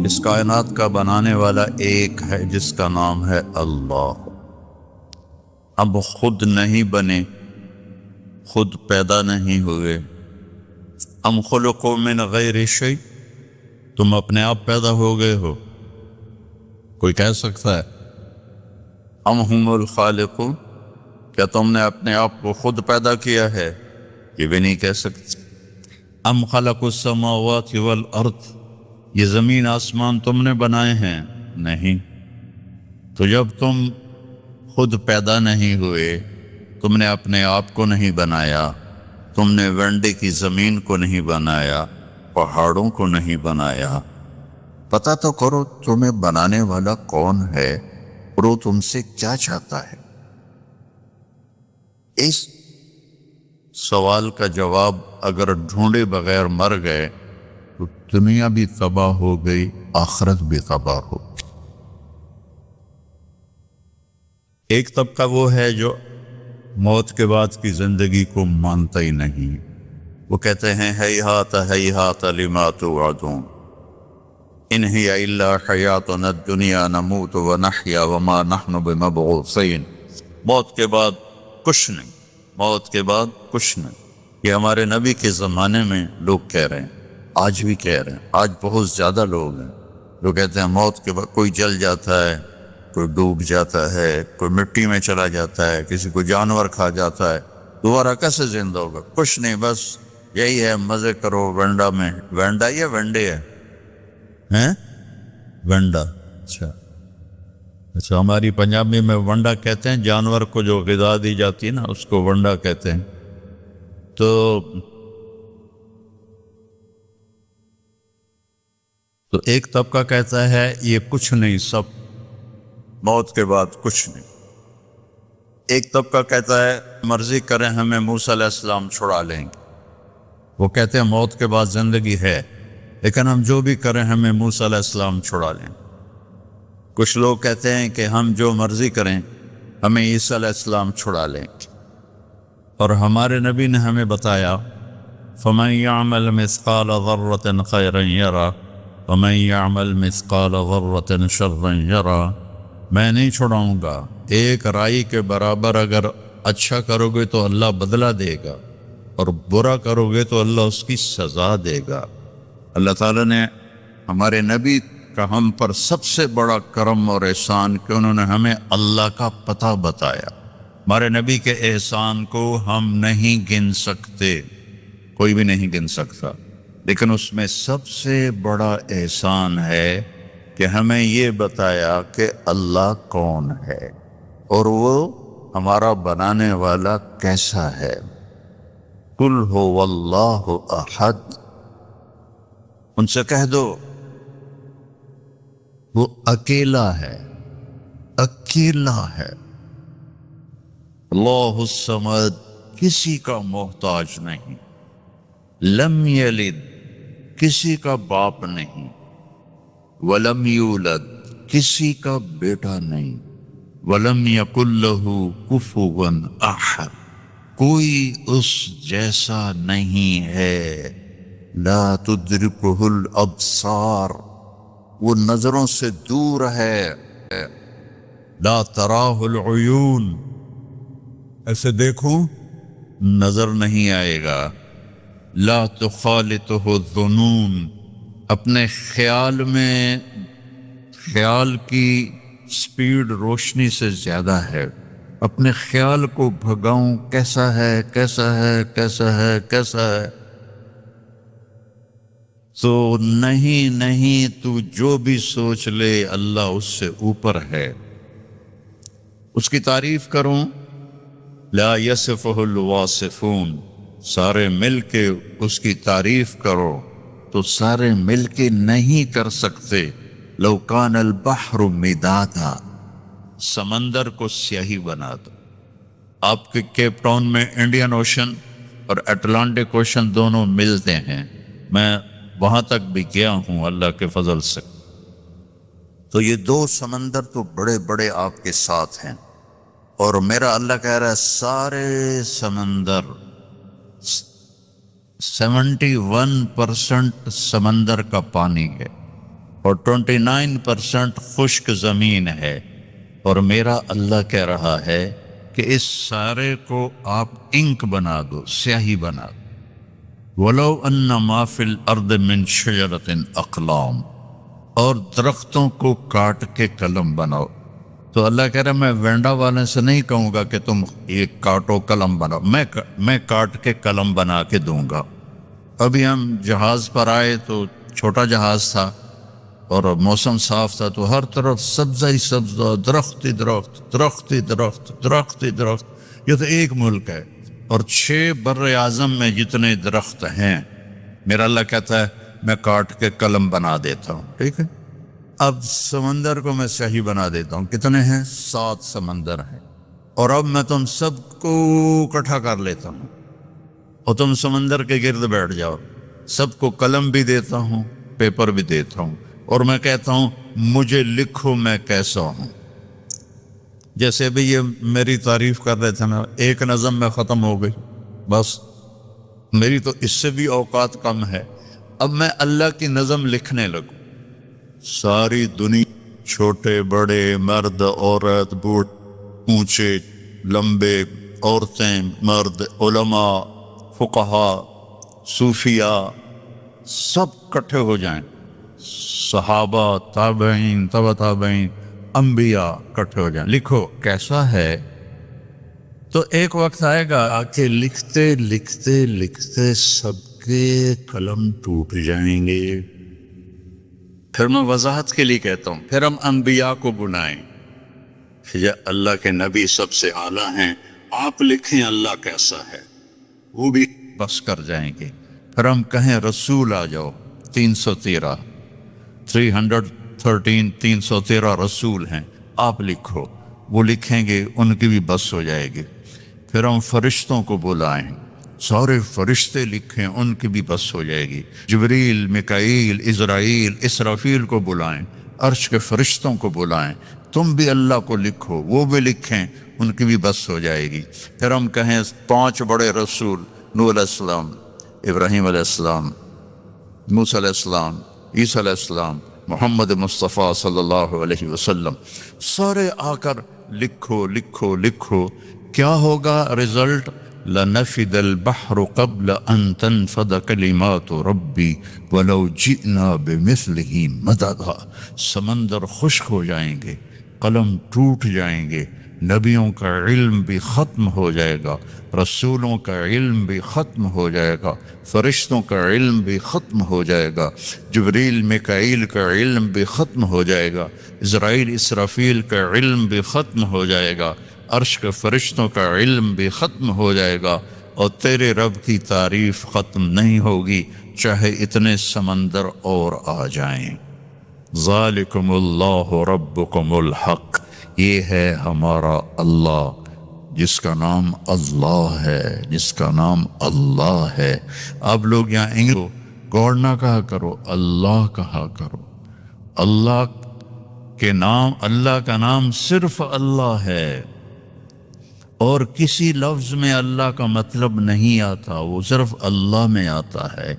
اس کائنات کا بنانے والا ایک ہے جس کا نام ہے اللہ۔ اب خود نہیں بنے، خود پیدا نہیں ہوئے۔ ام خلقوا من غیر شیء، تم اپنے آپ پیدا ہو گئے ہو؟ کوئی کہہ سکتا ہے؟ ام هم الخالقون، کیا تم نے اپنے آپ کو خود پیدا کیا ہے؟ یہ بھی نہیں کہہ سکتے۔ ام خلقوا السماوات والارض، یہ زمین آسمان تم نے بنائے ہیں؟ نہیں۔ تو جب تم خود پیدا نہیں ہوئے، تم نے اپنے آپ کو نہیں بنایا، تم نے ونڈے کی زمین کو نہیں بنایا، پہاڑوں کو نہیں بنایا، پتہ تو کرو تمہیں بنانے والا کون ہے اور وہ تم سے کیا چاہتا ہے۔ اس سوال کا جواب اگر ڈھونڈے بغیر مر گئے تو دنیا بھی تباہ ہو گئی، آخرت بھی تباہ ہو گئی۔ ایک طبقہ وہ ہے جو موت کے بعد کی زندگی کو مانتا ہی نہیں، وہ کہتے ہیں ہیہات ہیہات لما توعدون، ان ہی الا حیاتنا الدنیا نموت ونحیا وما نحن بمبعوثین، موت کے بعد کچھ نہیں، موت کے بعد کچھ نہیں۔ یہ ہمارے نبی کے زمانے میں لوگ کہہ رہے ہیں، آج بھی کہہ رہے ہیں۔ آج بہت زیادہ لوگ ہیں جو کہتے ہیں موت کے بعد کوئی جل جاتا ہے، کوئی ڈوب جاتا ہے، کوئی مٹی میں چلا جاتا ہے، کسی کو جانور کھا جاتا ہے، دوبارہ کیسے زندہ ہوگا؟ کچھ نہیں، بس یہی ہے، مزے کرو ونڈا میں۔ ونڈا یا ونڈے ہے؟ ونڈا، اچھا ہماری پنجابی میں ونڈا کہتے ہیں، جانور کو جو غذا دی جاتی ہے نا اس کو ونڈا کہتے ہیں۔ تو ایک طبقہ کہتا ہے یہ کچھ نہیں، سب موت کے بعد کچھ نہیں۔ ایک طبقہ کہتا ہے مرضی کریں ہمیں موسیٰ علیہ السلام چھڑا لیں گے، وہ کہتے ہیں موت کے بعد زندگی ہے لیکن ہم جو بھی کریں ہمیں موسیٰ علیہ السلام چھڑا لیں۔ کچھ لوگ کہتے ہیں کہ ہم جو مرضی کریں ہمیں عیسیٰ علیہ السلام چھڑا لیں گے، اور ہمارے نبی نے ہمیں بتایا فَمَن يَعْمَلْ مِثْقَالَ ذَرَّةٍ خَيْرًا يَرَهُ وَمَن يَعْمَلْ مِثْقَالَ ذَرَّةٍ شَرًّا يَرَهُ، میں نہیں چھڑاؤں گا، ایک رائی کے برابر اگر اچھا کرو گے تو اللہ بدلہ دے گا، اور برا کرو گے تو اللہ اس کی سزا دے گا۔ اللہ تعالیٰ نے ہمارے نبی کا ہم پر سب سے بڑا کرم اور احسان کہ انہوں نے ہمیں اللہ کا پتہ بتایا۔ ہمارے نبی کے احسان کو ہم نہیں گن سکتے، کوئی بھی نہیں گن سکتا، لیکن اس میں سب سے بڑا احسان ہے کہ ہمیں یہ بتایا کہ اللہ کون ہے اور وہ ہمارا بنانے والا کیسا ہے۔ قل هو اللہ احد، ان سے کہہ دو وہ اکیلا ہے، اکیلا ہے۔ اللہ الصمد، کسی کا محتاج نہیں، لم یلد، کسی کا باپ نہیں، ولم یولد، کسی کا بیٹا نہیں، ولم یکن لہ کفوا احد، کوئی اس جیسا نہیں ہے۔ لا تدرکہ الابصار، وہ نظروں سے دور ہے۔ لا تراہ العیون، ایسے دیکھو نظر نہیں آئے گا۔ لا تخالطہ الظنون، اپنے خیال میں، خیال کی سپیڈ روشنی سے زیادہ ہے، اپنے خیال کو بھگاؤں کیسا ہے کیسا ہے کیسا ہے کیسا ہے، تو نہیں تو جو بھی سوچ لے اللہ اس سے اوپر ہے۔ اس کی تعریف کروں، لا یصفہ الواصفون، سارے مل کے اس کی تعریف کرو تو سارے مل کے نہیں کر سکتے۔ لو کان البحر مدادا، سمندر کو سیاہی بنا دو۔ آپ کے کیپ ٹاؤن میں انڈین اوشن اور اٹلانٹک اوشن دونوں ملتے ہیں، میں وہاں تک بھی گیا ہوں اللہ کے فضل سے۔ تو یہ دو سمندر تو بڑے بڑے آپ کے ساتھ ہیں، اور میرا اللہ کہہ رہا ہے سارے سمندر 71% سمندر کا پانی ہے، اور 29% خشک زمین ہے، اور میرا اللہ کہہ رہا ہے کہ اس سارے کو آپ انک بنا دو، سیاہی بنا دو۔ وَلَوْ أَنَّ مَا فِي الْأَرْضِ مِنْ شَجَرَةٍ أَقْلَامٍ، اور درختوں کو کاٹ کے قلم بناؤ۔ تو اللہ کہہ رہا ہے میں وینڈا والے سے نہیں کہوں گا کہ تم یہ کاٹو قلم بناؤ، میں کاٹ کے قلم بنا کے دوں گا۔ ابھی ہم جہاز پر آئے تو چھوٹا جہاز تھا اور موسم صاف تھا، تو ہر طرف سبزہ ہی سبزہ، درخت ہی درخت، درخت ہی درخت، درخت ہی درخت۔ یہ تو ایک ملک ہے، اور 6 بر اعظم میں جتنے درخت ہیں، میرا اللہ کہتا ہے میں کاٹ کے قلم بنا دیتا ہوں، ٹھیک ہے۔ اب سمندر کو میں صحیح بنا دیتا ہوں، کتنے ہیں؟ 7 سمندر ہیں، اور اب میں تم سب کو اکٹھا کر لیتا ہوں اور تم سمندر کے گرد بیٹھ جاؤ، سب کو قلم بھی دیتا ہوں، پیپر بھی دیتا ہوں، اور میں کہتا ہوں مجھے لکھو میں کیسا ہوں۔ جیسے ابھی یہ میری تعریف کر رہے تھے نا، ایک نظم میں ختم ہو گئی، بس میری تو اس سے بھی اوقات کم ہے، اب میں اللہ کی نظم لکھنے لگوں۔ ساری دنیا، چھوٹے بڑے، مرد عورت، بوڑھ اونچے لمبے، عورتیں مرد، علماء فقہا صوفیاء، سب کٹھے ہو جائیں، صحابہ تابعین تبع تابعین انبیاء کٹھے ہو جائیں، لکھو کیسا ہے۔ تو ایک وقت آئے گا آ کے لکھتے لکھتے لکھتے سب کے قلم ٹوٹ جائیں گے۔ پھر میں وضاحت کے لیے کہتا ہوں، پھر ہم انبیاء کو بلائیں، یا اللہ کے نبی سب سے اعلیٰ ہیں، آپ لکھیں اللہ کیسا ہے، وہ بھی بس کر جائیں گے۔ پھر ہم کہیں رسول آ جاؤ، 313 رسول ہیں، آپ لکھو، وہ لکھیں گے، ان کی بھی بس ہو جائے گی۔ پھر ہم فرشتوں کو بلائیں، سارے فرشتے لکھیں، ان کی بھی بس ہو جائے گی۔ جبریل، میکائیل، عزرائیل، اسرافیل کو بلائیں، عرش کے فرشتوں کو بلائیں، تم بھی اللہ کو لکھو، وہ بھی لکھیں، ان کی بھی بس ہو جائے گی۔ پھر ہم کہیں 5 بڑے رسول، نوح علیہ السلام، ابراہیم علیہ السلام، موسیٰ علیہ السلام، عیسیٰ علیہ السلام، محمد مصطفیٰ صلی اللہ علیہ وسلم، سارے آ کر لکھو لکھو لکھو۔ کیا ہوگا رزلٹ؟ لَنَفِدَ الْبَحْرُ قَبْلَ أَن تَنْفَدَ كَلِمَاتُ رَبِّي وَلَوْ جِئْنَا بِمِثْلِهِ مَدَدًا۔ سمندر خشک ہو جائیں گے، قلم ٹوٹ جائیں گے، نبیوں کا علم بھی ختم ہو جائے گا، رسولوں کا علم بھی ختم ہو جائے گا، فرشتوں کا علم بھی ختم ہو جائے گا، جبریل میکائیل کا علم بھی ختم ہو جائے گا، عزرائیل اسرافیل کا علم بھی ختم ہو جائے گا، عرش کے فرشتوں کا علم بھی ختم ہو جائے گا، اور تیرے رب کی تعریف ختم نہیں ہوگی چاہے اتنے سمندر اور آ جائیں۔ ذالکم اللہ ربکم الحق، یہ ہے ہمارا اللہ جس کا نام اللہ ہے، جس کا نام اللہ ہے۔ آپ لوگ یہاں انگلش گوڑ نہ کہا کرو، اللہ کہا کرو۔ اللہ کے نام، اللہ کا نام صرف اللہ ہے، اور کسی لفظ میں اللہ کا مطلب نہیں آتا، وہ صرف اللہ میں آتا ہے۔